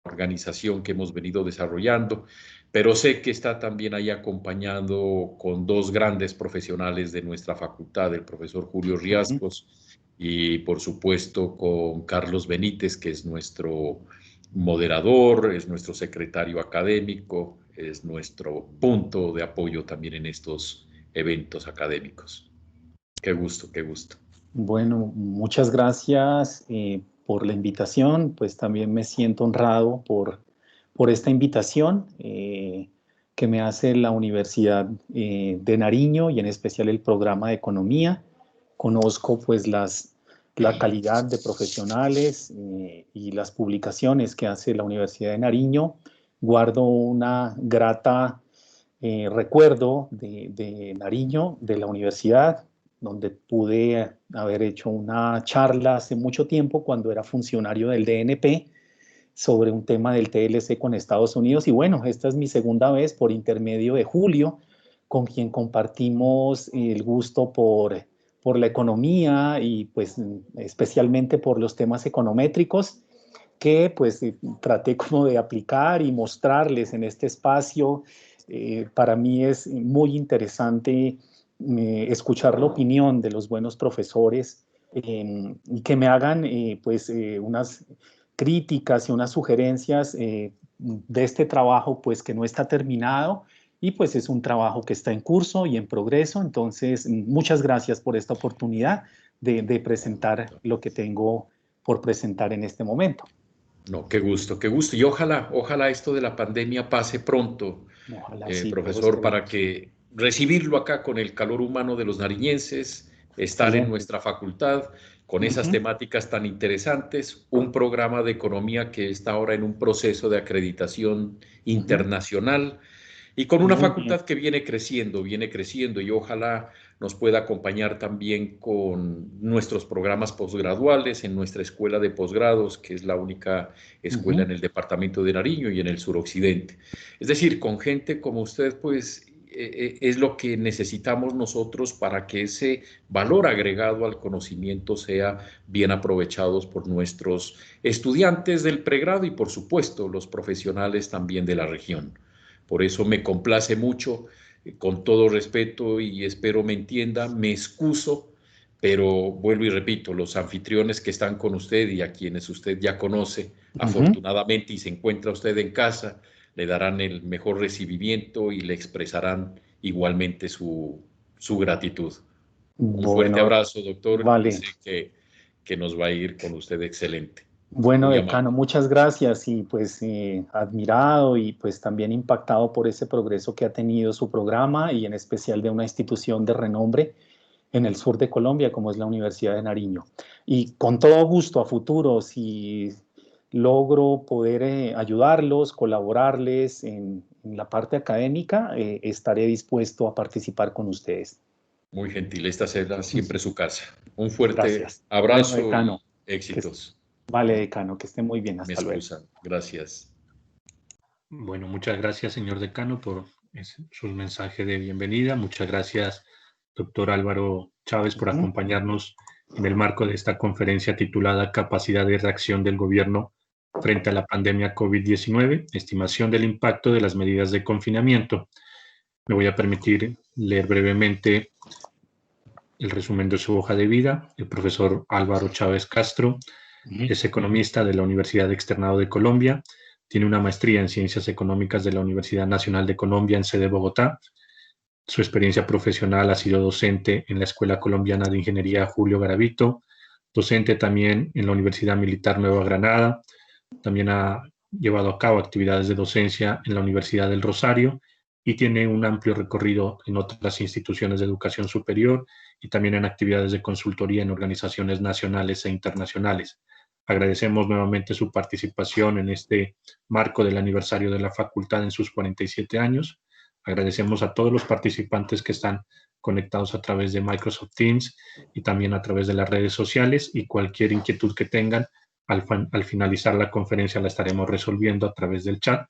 organización que hemos venido desarrollando, pero sé que está también ahí acompañado con dos grandes profesionales de nuestra facultad, el profesor Julio Riascos y por supuesto con Carlos Benítez, que es nuestro moderador, es nuestro secretario académico, es nuestro punto de apoyo también en estos eventos académicos. Qué gusto, qué gusto. Bueno, muchas gracias por la invitación, pues también me siento honrado por esta invitación que me hace la Universidad de Nariño y en especial el programa de Economía. Conozco pues la calidad de profesionales y las publicaciones que hace la Universidad de Nariño. Guardo una grata recuerdo de Nariño, de la universidad, donde pude haber hecho una charla hace mucho tiempo cuando era funcionario del DNP sobre un tema del TLC con Estados Unidos. Y bueno, esta es mi segunda vez por intermedio de Julio, con quien compartimos el gusto por la economía y pues especialmente por los temas econométricos que pues traté como de aplicar y mostrarles en este espacio. Para mí es muy interesante escuchar la opinión de los buenos profesores y que me hagan pues unas críticas y unas sugerencias de este trabajo pues que no está terminado y pues es un trabajo que está en curso y en progreso. Entonces, muchas gracias por esta oportunidad de presentar lo que tengo por presentar en este momento. No, qué gusto, qué gusto. Y ojalá esto de la pandemia pase pronto, Ojalá sí, todos profesor, para queremos. que recibirlo acá con el calor humano de los nariñenses, estar en Excelente. nuestra facultad con esas Ujú, temáticas tan interesantes, un programa de economía que está ahora en un proceso de acreditación ujú. internacional y con una Muy bien. facultad que viene creciendo y ojalá nos pueda acompañar también con nuestros programas posgraduales en nuestra escuela de posgrados, que es la única escuela Ujú. en el departamento de Nariño y en el suroccidente. Es decir, con gente como usted, pues es lo que necesitamos nosotros para que ese valor agregado al conocimiento sea bien aprovechados por nuestros estudiantes del pregrado y por supuesto los profesionales también de la región. Por eso me complace mucho, con todo respeto y espero me entienda, me excuso, pero vuelvo y repito, los anfitriones que están con usted y a quienes usted ya conoce, Ujú. afortunadamente y se encuentra usted en casa, le darán el mejor recibimiento y le expresarán igualmente su gratitud. Un fuerte Bueno, abrazo, doctor, y vale. sé que nos va a ir con usted excelente. Bueno, Muy amable. decano, muchas gracias y pues admirado y pues también impactado por ese progreso que ha tenido su programa y en especial de una institución de renombre en el sur de Colombia como es la Universidad de Nariño. Y con todo gusto a futuro, si logro poder ayudarlos, colaborarles en la parte académica, estaré dispuesto a participar con ustedes. Muy gentil, esta será siempre su casa. Un fuerte Gracias. Bueno, abrazo y decano, que, éxitos. vale, decano, que esté muy bien. Me Hasta luego. excusan. Gracias. Bueno, muchas gracias, señor decano, por su mensaje de bienvenida. Muchas gracias, doctor Álvaro Chávez, por Ujú. acompañarnos en el marco de esta conferencia titulada Capacidad de reacción del gobierno frente a la pandemia COVID-19, estimación del impacto de las medidas de confinamiento. Me voy a permitir leer brevemente el resumen de su hoja de vida. El profesor Álvaro Chávez Castro Ujú. es economista de la Universidad Externado de Colombia, tiene una maestría en Ciencias Económicas de la Universidad Nacional de Colombia en sede Bogotá. Su experiencia profesional ha sido docente en la Escuela Colombiana de Ingeniería Julio Garavito, docente también en la Universidad Militar Nueva Granada, también ha llevado a cabo actividades de docencia en la Universidad del Rosario y tiene un amplio recorrido en otras instituciones de educación superior y también en actividades de consultoría en organizaciones nacionales e internacionales. Agradecemos nuevamente su participación en este marco del aniversario de la facultad en sus 47 años. Agradecemos a todos los participantes que están conectados a través de Microsoft Teams y también a través de las redes sociales y cualquier inquietud que tengan al finalizar la conferencia la estaremos resolviendo a través del chat.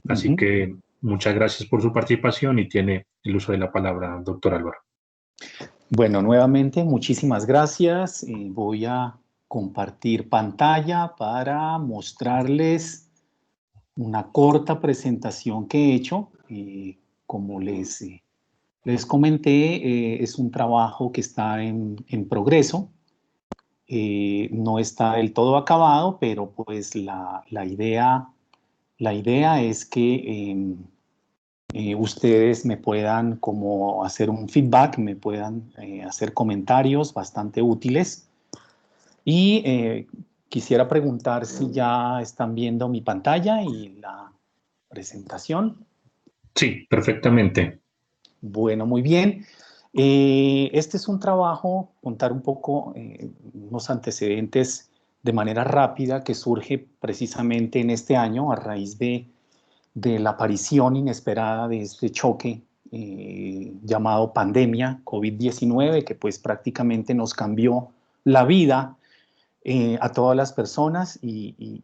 Así Ujú. que muchas gracias por su participación y tiene el uso de la palabra, doctor Álvaro. Bueno, nuevamente, muchísimas gracias. Voy a compartir pantalla para mostrarles una corta presentación que he hecho. Como les comenté, es un trabajo que está en progreso. No está del todo acabado, pero pues la idea es que ustedes me puedan como hacer un feedback, me puedan hacer comentarios bastante útiles. Y quisiera preguntar si ya están viendo mi pantalla y la presentación. Sí, perfectamente. Bueno, muy bien. Este es un trabajo, contar un poco unos antecedentes de manera rápida que surge precisamente en este año a raíz de la aparición inesperada de este choque llamado pandemia COVID-19, que pues prácticamente nos cambió la vida a todas las personas y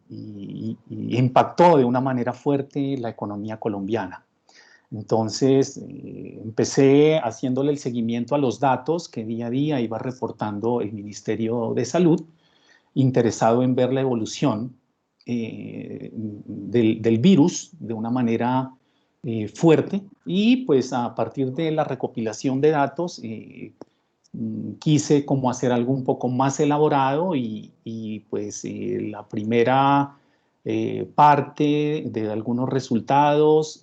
impactó de una manera fuerte la economía colombiana. Entonces, empecé haciéndole el seguimiento a los datos que día a día iba reportando el Ministerio de Salud, interesado en ver la evolución del virus de una manera fuerte, y pues a partir de la recopilación de datos quise como hacer algo un poco más elaborado y pues la primera parte de algunos resultados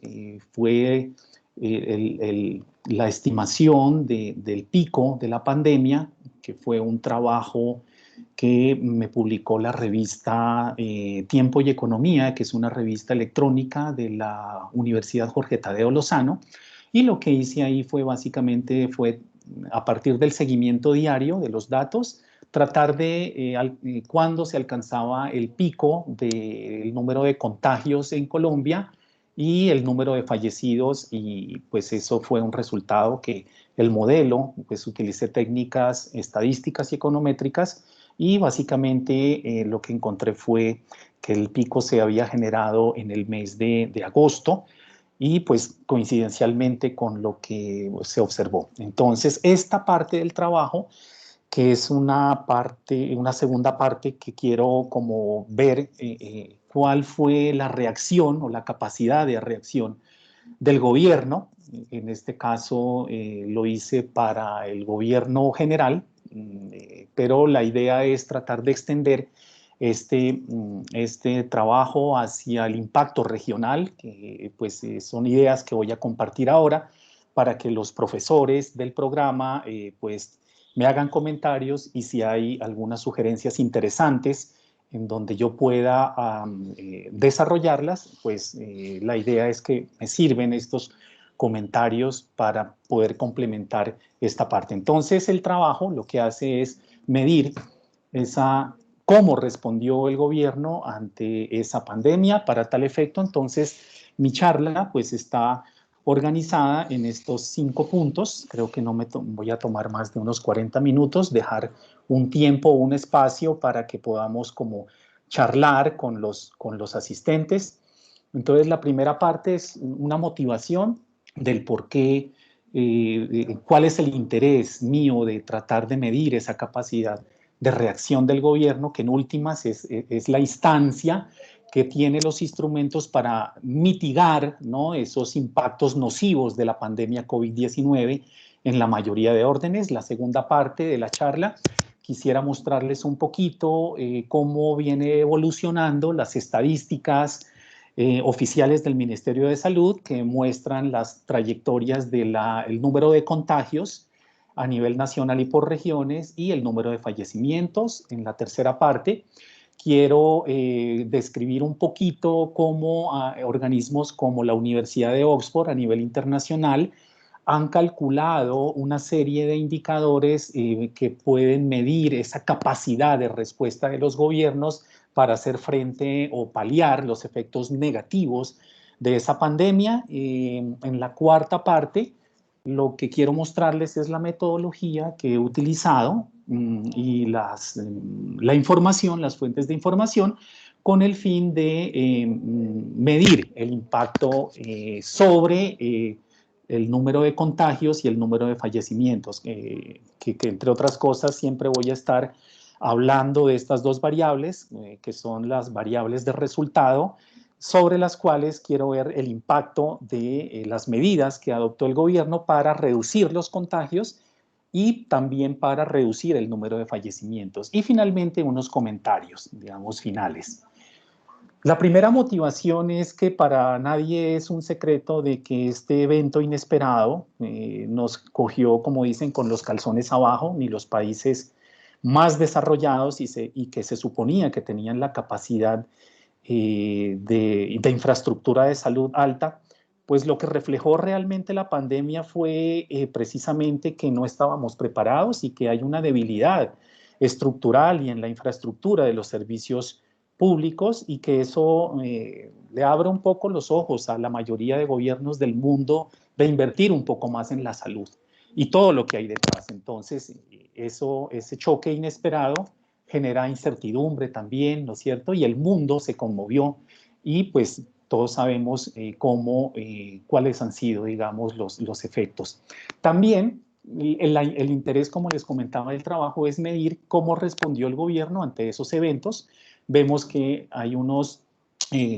fue la estimación del pico de la pandemia, que fue un trabajo que me publicó la revista Tiempo y Economía, que es una revista electrónica de la Universidad Jorge Tadeo Lozano. Y lo que hice ahí fue básicamente, a partir del seguimiento diario de los datos, tratar de cuándo se alcanzaba el pico del número de contagios en Colombia y el número de fallecidos, y pues eso fue un resultado que el modelo, pues utilicé técnicas estadísticas y econométricas, y básicamente lo que encontré fue que el pico se había generado en el mes de agosto, y pues coincidencialmente con lo que se observó. Entonces, esta parte del trabajo, que es una segunda parte que quiero como ver cuál fue la reacción o la capacidad de reacción del gobierno. En este caso lo hice para el gobierno general, pero la idea es tratar de extender este trabajo hacia el impacto regional, que pues son ideas que voy a compartir ahora para que los profesores del programa pues me hagan comentarios, y si hay algunas sugerencias interesantes en donde yo pueda desarrollarlas, pues la idea es que me sirven estos comentarios para poder complementar esta parte. Entonces el trabajo lo que hace es medir cómo respondió el gobierno ante esa pandemia. Para tal efecto, entonces, mi charla pues está organizada en estos 5 puntos. Creo que no voy a tomar más de unos 40 minutos, dejar un tiempo, un espacio para que podamos como charlar con los asistentes. Entonces, la primera parte es una motivación del por qué, cuál es el interés mío de tratar de medir esa capacidad de reacción del gobierno, que en últimas es la instancia que tiene los instrumentos para mitigar, ¿no?, esos impactos nocivos de la pandemia COVID-19 en la mayoría de órdenes. La segunda parte de la charla quisiera mostrarles un poquito cómo viene evolucionando las estadísticas oficiales del Ministerio de Salud, que muestran las trayectorias del número de contagios a nivel nacional y por regiones, y el número de fallecimientos. En la tercera parte quiero describir un poquito cómo organismos como la Universidad de Oxford a nivel internacional han calculado una serie de indicadores que pueden medir esa capacidad de respuesta de los gobiernos para hacer frente o paliar los efectos negativos de esa pandemia. En la cuarta parte, lo que quiero mostrarles es la metodología que he utilizado y la información, las fuentes de información, con el fin de medir el impacto sobre el número de contagios y el número de fallecimientos, que entre otras cosas siempre voy a estar hablando de estas dos variables, que son las variables de resultado sobre las cuales quiero ver el impacto de las medidas que adoptó el gobierno para reducir los contagios y también para reducir el número de fallecimientos. Y finalmente unos comentarios, digamos, finales. La primera motivación es que para nadie es un secreto de que este evento inesperado nos cogió, como dicen, con los calzones abajo, ni los países más desarrollados y que se suponía que tenían la capacidad de infraestructura de salud alta, pues lo que reflejó realmente la pandemia fue precisamente que no estábamos preparados y que hay una debilidad estructural y en la infraestructura de los servicios públicos y que eso le abre un poco los ojos a la mayoría de gobiernos del mundo de invertir un poco más en la salud y todo lo que hay detrás. Entonces, ese choque inesperado genera incertidumbre también, ¿no es cierto? Y el mundo se conmovió y pues todos sabemos cuáles han sido, digamos, los efectos. También el interés, como les comentaba, del trabajo es medir cómo respondió el gobierno ante esos eventos. Vemos que hay unos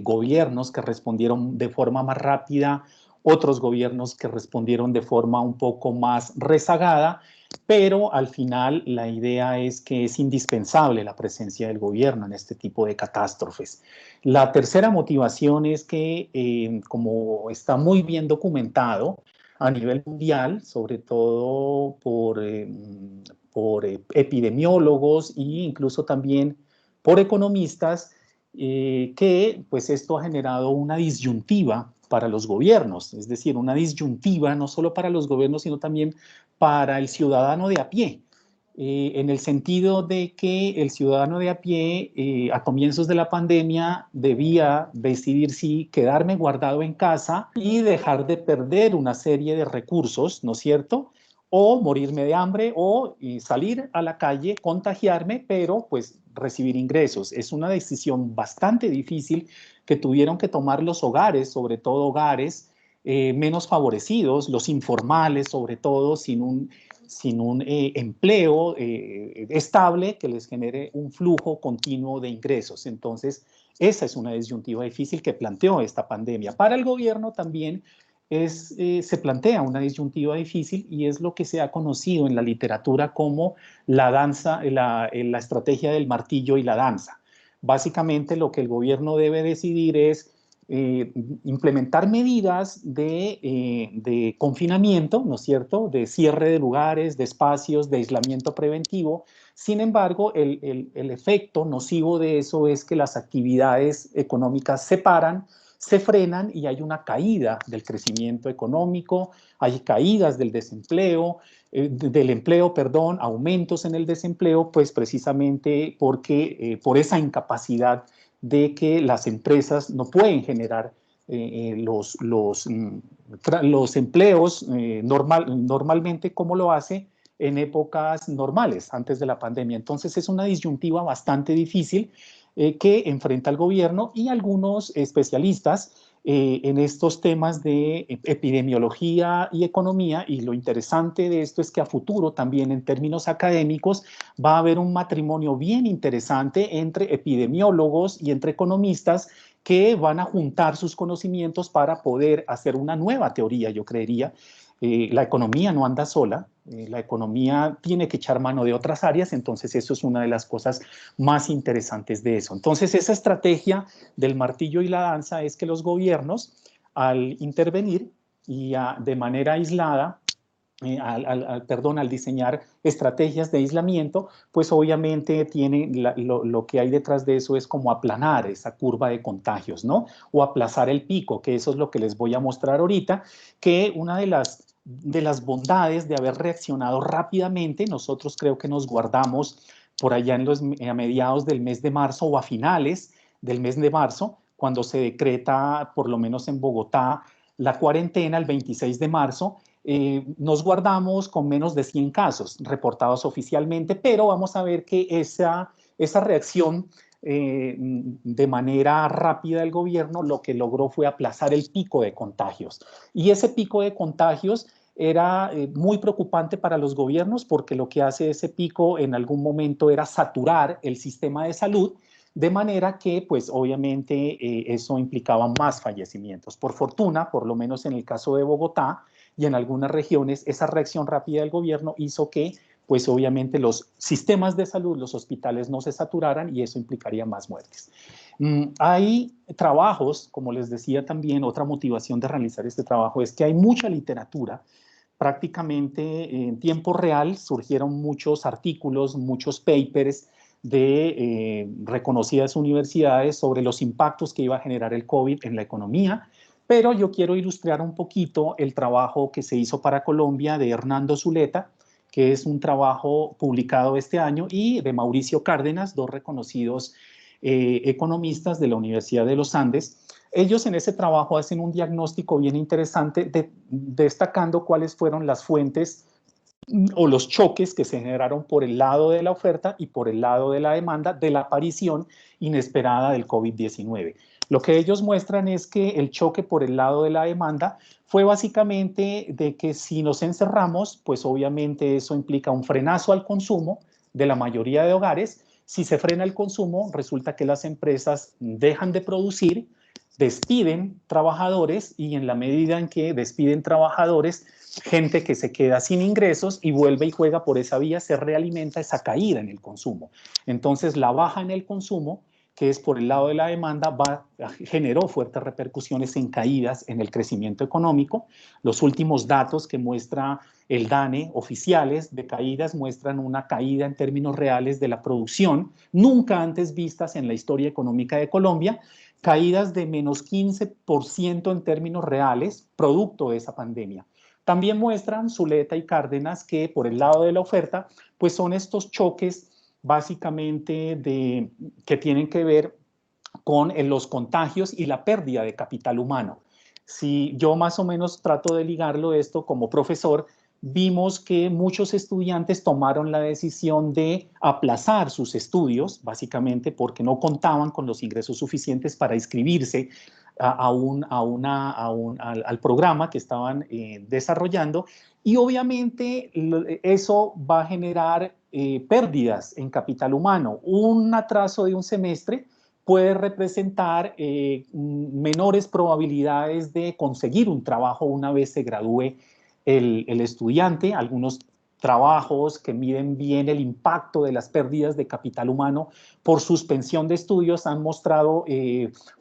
gobiernos que respondieron de forma más rápida, otros gobiernos que respondieron de forma un poco más rezagada, pero al final la idea es que es indispensable la presencia del gobierno en este tipo de catástrofes. La tercera motivación es que, como está muy bien documentado a nivel mundial, sobre todo por epidemiólogos e incluso también por economistas, que pues esto ha generado una disyuntiva para los gobiernos, es decir, una disyuntiva no solo para los gobiernos, sino también para el ciudadano de a pie, en el sentido de que el ciudadano de a pie a comienzos de la pandemia debía decidir si quedarme guardado en casa y dejar de perder una serie de recursos, ¿no es cierto?, o morirme de hambre o salir a la calle, contagiarme, pero pues recibir ingresos. Es una decisión bastante difícil que tuvieron que tomar los hogares, sobre todo hogares menos favorecidos, los informales, sobre todo sin un empleo estable que les genere un flujo continuo de ingresos. Entonces, esa es una disyuntiva difícil que planteó esta pandemia. Para el gobierno también se plantea una disyuntiva difícil y es lo que se ha conocido en la literatura como la danza, la estrategia del martillo y la danza. Básicamente lo que el gobierno debe decidir es implementar medidas de confinamiento, ¿no es cierto?, de cierre de lugares, de espacios, de aislamiento preventivo. Sin embargo, el efecto nocivo de eso es que las actividades económicas se paran, se frenan y hay una caída del crecimiento económico, hay caídas del desempleo, aumentos en el desempleo, pues precisamente porque por esa incapacidad de que las empresas no pueden generar los empleos normalmente como lo hace en épocas normales, antes de la pandemia. Entonces es una disyuntiva bastante difícil que enfrenta el gobierno y algunos especialistas en estos temas de epidemiología y economía, y lo interesante de esto es que a futuro también en términos académicos va a haber un matrimonio bien interesante entre epidemiólogos y entre economistas que van a juntar sus conocimientos para poder hacer una nueva teoría, yo creería. La economía no anda sola, la economía tiene que echar mano de otras áreas, entonces eso es una de las cosas más interesantes de eso. Entonces esa estrategia del martillo y la danza es que los gobiernos al intervenir y de manera aislada, al diseñar estrategias de aislamiento, pues obviamente lo que hay detrás de eso es como aplanar esa curva de contagios, ¿no? O aplazar el pico, que eso es lo que les voy a mostrar ahorita, que una de las bondades de haber reaccionado rápidamente, nosotros creo que nos guardamos por allá a mediados del mes de marzo o a finales del mes de marzo, cuando se decreta, por lo menos en Bogotá, la cuarentena el 26 de marzo, nos guardamos con menos de 100 casos reportados oficialmente, pero vamos a ver que esa reacción de manera rápida del gobierno lo que logró fue aplazar el pico de contagios. Y ese pico de contagios era muy preocupante para los gobiernos porque lo que hace ese pico en algún momento era saturar el sistema de salud de manera que pues obviamente eso implicaba más fallecimientos. Por fortuna, por lo menos en el caso de Bogotá y en algunas regiones, esa reacción rápida del gobierno hizo que pues obviamente los sistemas de salud, los hospitales no se saturaran y eso implicaría más muertes. Hay trabajos, como les decía también, otra motivación de realizar este trabajo es que hay mucha literatura. Prácticamente en tiempo real surgieron muchos artículos, muchos papers de reconocidas universidades sobre los impactos que iba a generar el COVID en la economía, pero yo quiero ilustrar un poquito el trabajo que se hizo para Colombia de Hernando Zuleta, que es un trabajo publicado este año, y de Mauricio Cárdenas, dos reconocidos economistas de la Universidad de los Andes. Ellos en ese trabajo hacen un diagnóstico bien interesante destacando cuáles fueron las fuentes o los choques que se generaron por el lado de la oferta y por el lado de la demanda de la aparición inesperada del COVID-19. Lo que ellos muestran es que el choque por el lado de la demanda fue básicamente de que si nos encerramos, pues obviamente eso implica un frenazo al consumo de la mayoría de hogares. Si se frena el consumo, resulta que las empresas dejan de producir, despiden trabajadores y en la medida en que despiden trabajadores, gente que se queda sin ingresos y vuelve y juega por esa vía, se realimenta esa caída en el consumo. Entonces, la baja en el consumo, que es por el lado de la demanda, generó fuertes repercusiones en caídas en el crecimiento económico. Los últimos datos que muestra el DANE oficiales de caídas muestran una caída en términos reales de la producción, nunca antes vistas en la historia económica de Colombia, caídas de menos 15% en términos reales, producto de esa pandemia. También muestran Zuleta y Cárdenas que por el lado de la oferta, pues son estos choques básicamente que tienen que ver con los contagios y la pérdida de capital humano. Si yo más o menos trato de ligarlo esto como profesor, vimos que muchos estudiantes tomaron la decisión de aplazar sus estudios, básicamente porque no contaban con los ingresos suficientes para inscribirse al programa que estaban desarrollando, y obviamente eso va a generar pérdidas en capital humano. Un atraso de un semestre puede representar menores probabilidades de conseguir un trabajo una vez se gradúe el estudiante. Algunos trabajos que miden bien el impacto de las pérdidas de capital humano por suspensión de estudios han mostrado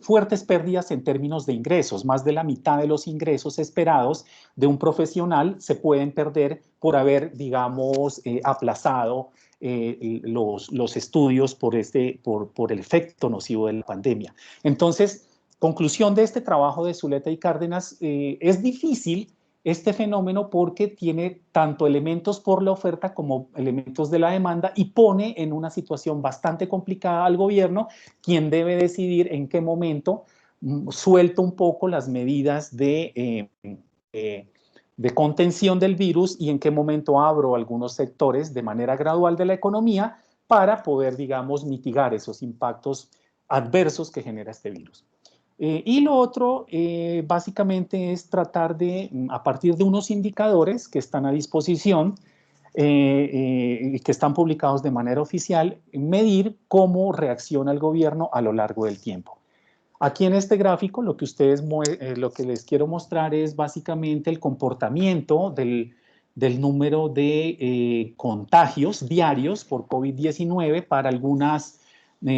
fuertes pérdidas en términos de ingresos. Más de la mitad de los ingresos esperados de un profesional se pueden perder por haber, digamos, aplazado los estudios por el efecto nocivo de la pandemia. Entonces, conclusión de este trabajo de Zuleta y Cárdenas, es difícil este fenómeno porque tiene tanto elementos por la oferta como elementos de la demanda y pone en una situación bastante complicada al gobierno, quien debe decidir en qué momento suelta un poco las medidas de contención del virus y en qué momento abro algunos sectores de manera gradual de la economía para poder, digamos, mitigar esos impactos adversos que genera este virus. Y lo otro, básicamente, es tratar de, a partir de unos indicadores que están a disposición, que están publicados de manera oficial, medir cómo reacciona el gobierno a lo largo del tiempo. Aquí en este gráfico lo que les quiero mostrar es básicamente el comportamiento del número de contagios diarios por COVID-19 para algunas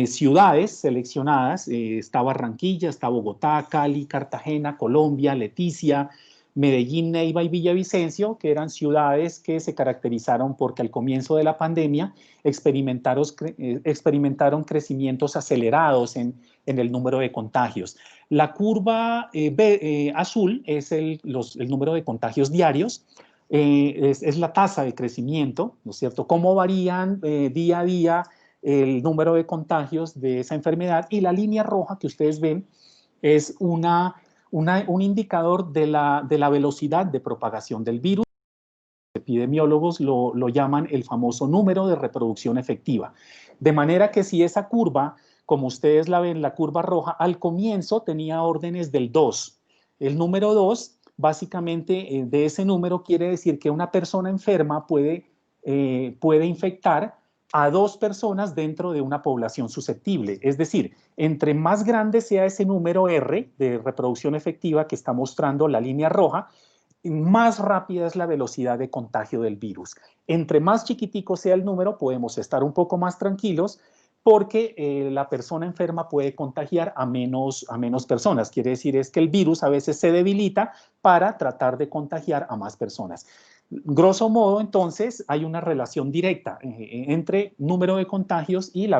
ciudades seleccionadas. Está Barranquilla, está Bogotá, Cali, Cartagena, Colombia, Leticia, Medellín, Neiva y Villavicencio, que eran ciudades que se caracterizaron porque al comienzo de la pandemia experimentaron crecimientos acelerados en el número de contagios. La curva azul es el número de contagios diarios, es la tasa de crecimiento, ¿no es cierto? Cómo varían día a día el número de contagios de esa enfermedad, y la línea roja que ustedes ven es un indicador de la velocidad de propagación del virus. Los epidemiólogos lo llaman el famoso número de reproducción efectiva. De manera que si esa curva, como ustedes la ven, la curva roja, al comienzo tenía órdenes del 2. El número 2, básicamente, de ese número quiere decir que una persona enferma puede infectar a 2 personas dentro de una población susceptible. Es decir, entre más grande sea ese número R de reproducción efectiva que está mostrando la línea roja, más rápida es la velocidad de contagio del virus. Entre más chiquitico sea el número, podemos estar un poco más tranquilos porque la persona enferma puede contagiar a menos personas. Quiere decir es que el virus a veces se debilita para tratar de contagiar a más personas. Grosso modo, entonces, hay una relación directa entre número de contagios y la